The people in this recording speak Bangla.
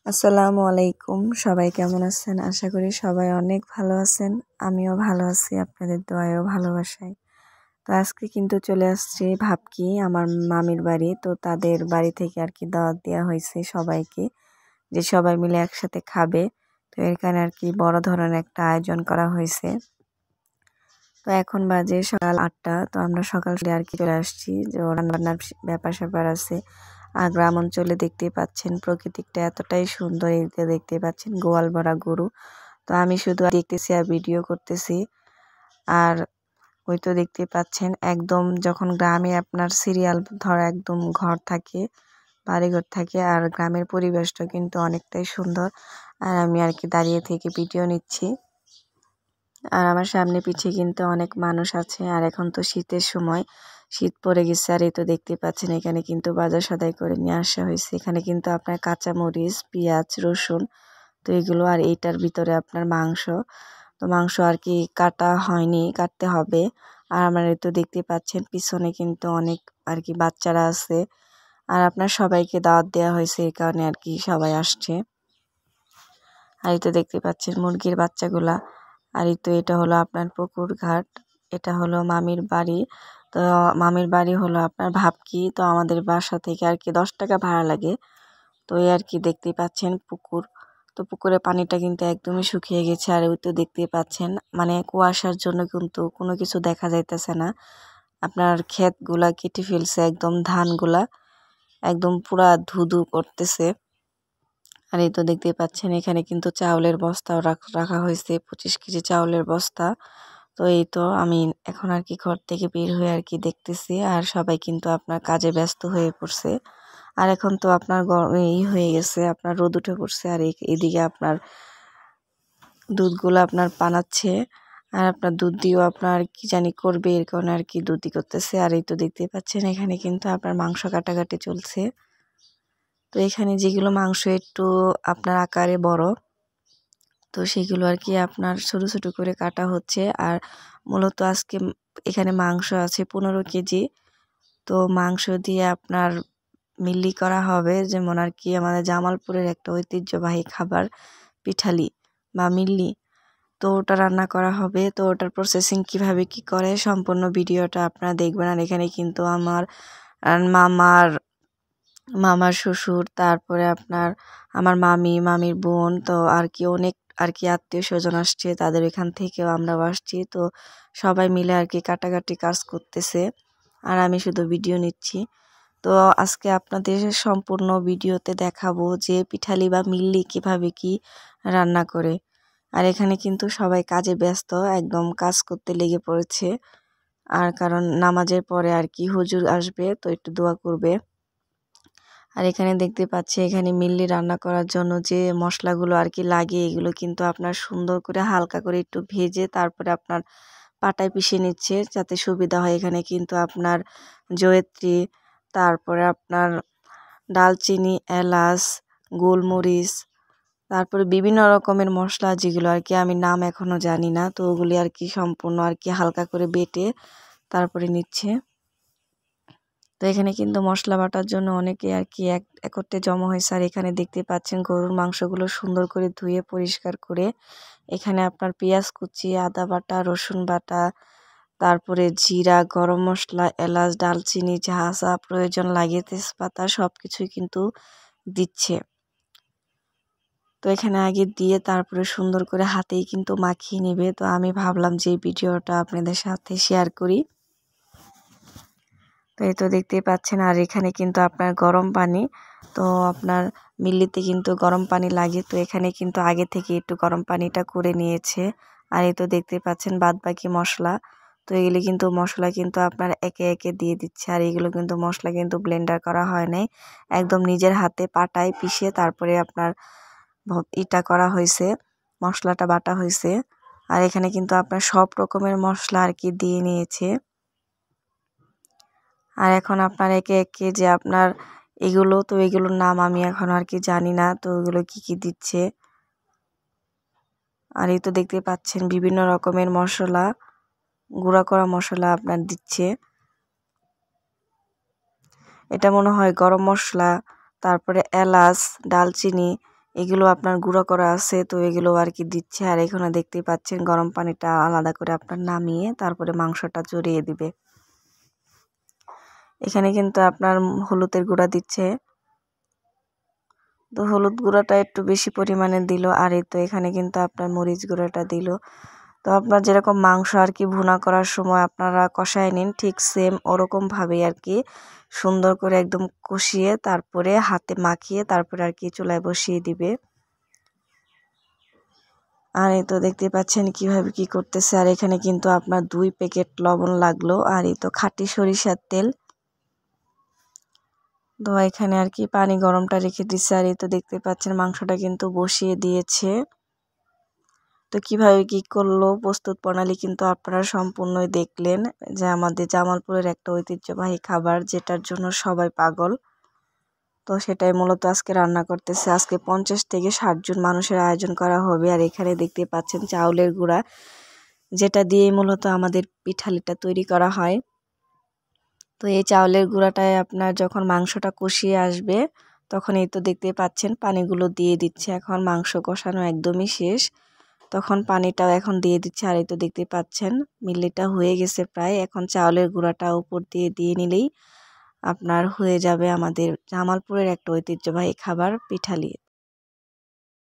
আসসালামু আলাইকুম। সবাই কেমন আছেন? আশা করি সবাই অনেক ভালো আছেন। আমিও ভালো আছি আপনাদের দোয়ায় ও ভালোবাসায়। তো আজকে কিন্তু চলে আসছি ভাবকি আমার মামির বাড়ি। তো তাদের বাড়ি থেকে আর কি দাওয়াত দেওয়া হয়েছে সবাইকে, যে সবাই মিলে একসাথে খাবে। তো এখানে আর কি বড় ধরনের একটা আয়োজন করা হয়েছে। তো এখন বাজে সকাল 8টা। তো আমরা সকাল আর কি চলে আসছি, যে রান্নাবান্নার ব্যাপার-স্যাপার আছে। আর গ্রাম অঞ্চলে দেখতেই পাচ্ছেন প্রকৃতিটা এতটাই সুন্দর, এদিকে দেখতে পাচ্ছেন গোয়াল ভরা গরু। তো আমি শুধু দেখতেছি আর ভিডিও করতেছি। আর ওই তো দেখতে পাচ্ছেন একদম যখন গ্রামে আপনার সিরিয়াল ধরা একদম ঘর থাকে, বাড়িঘর থাকে, আর গ্রামের পরিবেশটা কিন্তু অনেকটাই সুন্দর। আর আমি আর কি দাঁড়িয়ে থেকে ভিডিও নিচ্ছি। আর আমার সামনে পিছিয়ে কিন্তু অনেক মানুষ আছে। আর এখন তো শীতের সময়, শীত পড়ে গেছে। আর এই তো দেখতে পাচ্ছেন এখানে কিন্তু বাজার সদাই করে নিয়ে আসা হয়েছে। এখানে কিন্তু আপনার কাঁচা মরিচ, পেঁয়াজ, রসুন, তো এগুলো। আর এইটার ভিতরে আপনার মাংস। তো মাংস আর কি কাটা হয়নি, কাটতে হবে। আর আমার এই তো দেখতে পাচ্ছেন পিছনে কিন্তু অনেক আর কি বাচ্চারা আছে। আর আপনার সবাইকে দাওয়াত দেওয়া হয়েছে, এই কারণে আর কি সবাই আসছে। আর এই তো দেখতে পাচ্ছেন মুরগির বাচ্চাগুলা। আর এই তো এটা হলো আপনার পুকুর ঘাট, এটা হলো মামির বাড়ি। তো মামির বাড়ি হলো আপনার ভাবকি। তো আমাদের বাসা থেকে আর কি 10 টাকা ভাড়া লাগে। তো এই আর কি দেখতেই পাচ্ছেন পুকুর। তো পুকুরের পানিটা কিন্তু একদমই শুকিয়ে গেছে। আর ওই তো দেখতেই পাচ্ছেন মানে কুয়াশার জন্য কিন্তু কোনো কিছু দেখা যাইতেছে না। আপনার ক্ষেতগুলা কেটে ফেলছে, একদম ধানগুলা একদম পুরা ধুধু করতেছে। আর এই তো দেখতেই পাচ্ছেন এখানে কিন্তু চাউলের বস্তাও রাখা হয়েছে, 25 কেজি চাউলের বস্তা। তো এই তো আমি এখন আর কি ঘর থেকে বের হয়ে আর কি দেখতেছি। আর সবাই কিন্তু আপনার কাজে ব্যস্ত হয়ে পড়ছে। আর এখন তো আপনার হয়ে গেছে, আপনার রোদ উঠে পড়ছে। আর এদিকে আপনার দুধগুলো আপনার পানাচ্ছে। আর আপনার দুধ দিয়েও আপনার কি জানি করবে, এর কারণে আর কি দুধই করতেছে। আর এই তো দেখতেই পাচ্ছেন এখানে কিন্তু আপনার মাংস কাটাকাটি চলছে। তো এখানে যেগুলো মাংস একটু আপনার আকারে বড়, তো সেগুলো আর কি আপনার ছোট ছোট করে কাটা হচ্ছে। আর মূলত আজকে এখানে মাংস আছে 15 কেজি। তো মাংস দিয়ে আপনার মিল্লি করা হবে, যেমন আর কি আমাদের জামালপুরের একটা ঐতিহ্যবাহী খাবার পিঠালি বা মিল্লি। তো ওটা রান্না করা হবে। তো ওটার প্রসেসিং কিভাবে কি করে সম্পূর্ণ ভিডিওটা আপনারা দেখবেন। আর এখানে কিন্তু আমার মামার মামার শ্বশুর, তারপরে আপনার আমার মামির বোন, তো আর কি অনেক আর কি আত্মীয় স্বজন আসছে, তাদের এখান থেকেও আমরাও আসছি। তো সবাই মিলে আর কি কাটাকাটি কাজ করতেছে, আর আমি শুধু ভিডিও নিচ্ছি। তো আজকে আপনাদের সম্পূর্ণ ভিডিওতে দেখাবো যে পিঠালি বা মিল্লি কিভাবে কি রান্না করে। আর এখানে কিন্তু সবাই কাজে ব্যস্ত, একদম কাজ করতে লেগে পড়েছে। আর কারণ নামাজের পরে আর কি হুজুর আসবে, তো একটু দোয়া করবে। আর এখানে দেখতে পাচ্ছি এখানে মিল্লি রান্না করার জন্য যে মশলাগুলো আর কি লাগে, এগুলো কিন্তু আপনার সুন্দর করে হালকা করে একটু ভেজে তারপরে আপনার পাটায় পিষে নিচ্ছে যাতে সুবিধা হয়। এখানে কিন্তু আপনার জয়িত্রী, তারপরে আপনার ডালচিনি, এলাচ, গোলমরিচ, তারপরে বিভিন্ন রকমের মশলা যেগুলো আর কি আমি নাম এখনো জানি না। তো ওগুলি আর কি সম্পূর্ণ আর কি হালকা করে বেটে তারপরে নিচ্ছে। তো এখানে কিন্তু মশলা বাটার জন্য অনেকে আর কি একত্রে জমা হয়েছে। আর এখানে দেখতে পাচ্ছেন গরুর মাংসগুলো সুন্দর করে ধুয়ে পরিষ্কার করে এখানে আপনার পেঁয়াজ কুচি, আদা বাটা, রসুন বাটা, তারপরে জিরা, গরম মশলা, এলাচ, ডালচিনি, যা যা প্রয়োজন লাগে, তেজপাতা, সব কিছুই কিন্তু দিচ্ছে। তো এখানে আগে দিয়ে তারপরে সুন্দর করে হাতেই কিন্তু মাখিয়ে নেবে। তো আমি ভাবলাম যে ভিডিওটা আপনাদের সাথে শেয়ার করি। তো এই তো দেখতেই পাচ্ছেন। আর এখানে কিন্তু আপনার গরম পানি, তো আপনার মিল্লিতে কিন্তু গরম পানি লাগে। তো এখানে কিন্তু আগে থেকে একটু গরম পানিটা করে নিয়েছে। আর এই তো দেখতে পাচ্ছেন বাদবাকি মশলা, তো এগুলি কিন্তু মশলা কিন্তু আপনার একে একে দিয়ে দিচ্ছে। আর এগুলো কিন্তু মশলা কিন্তু ব্লেন্ডার করা হয় নাই, একদম নিজের হাতে পাটায় পিষে তারপরে আপনার ইটা করা হয়েছে, মশলাটা বাটা হয়েছে। আর এখানে কিন্তু আপনার সব রকমের মশলা আর কি দিয়ে নিয়েছে। আর এখন আপনার একে একে যে আপনার এগুলো, তো এগুলোর নাম আমি এখন আর কি জানি না, তো এগুলো কি কি দিচ্ছে। আর এই তো দেখতে পাচ্ছেন বিভিন্ন রকমের মশলা, গুঁড়া করা মশলা আপনার দিচ্ছে। এটা মনে হয় গরম মশলা, তারপরে এলাচ, ডালচিনি, এগুলো আপনার গুঁড়ো করা আছে, তো এগুলো আর কি দিচ্ছে। আর এখানে দেখতেই পাচ্ছেন গরম পানিটা আলাদা করে আপনার নামিয়ে তারপরে মাংসটা চড়িয়ে দিবে। এখানে কিন্তু আপনার হলুদের গুঁড়া দিচ্ছে, তো হলুদ গুঁড়াটা একটু বেশি পরিমাণে দিল। আর এই তো এখানে কিন্তু আপনার মরিচ গুঁড়াটা দিল। তো আপনার যেরকম মাংস আর কি ভুনা করার সময় আপনারা কষায় নিন, ঠিক সেম ওরকম ভাবেই আর কি সুন্দর করে একদম কষিয়ে তারপরে হাতে মাখিয়ে তারপরে আর কি চুলায় বসিয়ে দিবে। আর এই তো দেখতে পাচ্ছেন কিভাবে কি করতেছে। আর এখানে কিন্তু আপনার 2 প্যাকেট লবণ লাগলো। আর এই তো খাঁটি সরিষার তেল। তো এখানে আর কি পানি গরমটা রেখে দিচ্ছে। আর এই তো দেখতে পাচ্ছেন মাংসটা কিন্তু বসিয়ে দিয়েছে। তো কিভাবে কি করলো প্রস্তুত প্রণালী কিন্তু আপনারা সম্পূর্ণই দেখলেন, যে আমাদের জামালপুরের একটা ঐতিহ্যবাহী খাবার যেটার জন্য সবাই পাগল। তো সেটাই মূলত আজকে রান্না করতেছে। আজকে 50 থেকে 60 জন মানুষের আয়োজন করা হবে। আর এখানে দেখতে পাচ্ছেন চাউলের গুঁড়া, যেটা দিয়ে মূলত আমাদের পিঠালিটা তৈরি করা হয়। তো এই চাউলের গুঁড়াটায় আপনার যখন মাংসটা কষিয়ে আসবে তখন এই তো দেখতে পাচ্ছেন পানিগুলো দিয়ে দিচ্ছে। এখন মাংস কষানো একদমই শেষ, তখন পানিটাও এখন দিয়ে দিচ্ছে। আর এই তো দেখতে পাচ্ছেন মিল্লিটা হয়ে গেছে প্রায়। এখন চাউলের গুঁড়াটা উপর দিয়ে দিয়ে নিলেই আপনার হয়ে যাবে আমাদের জামালপুরের একটা ঐতিহ্যবাহী খাবার পিঠালি।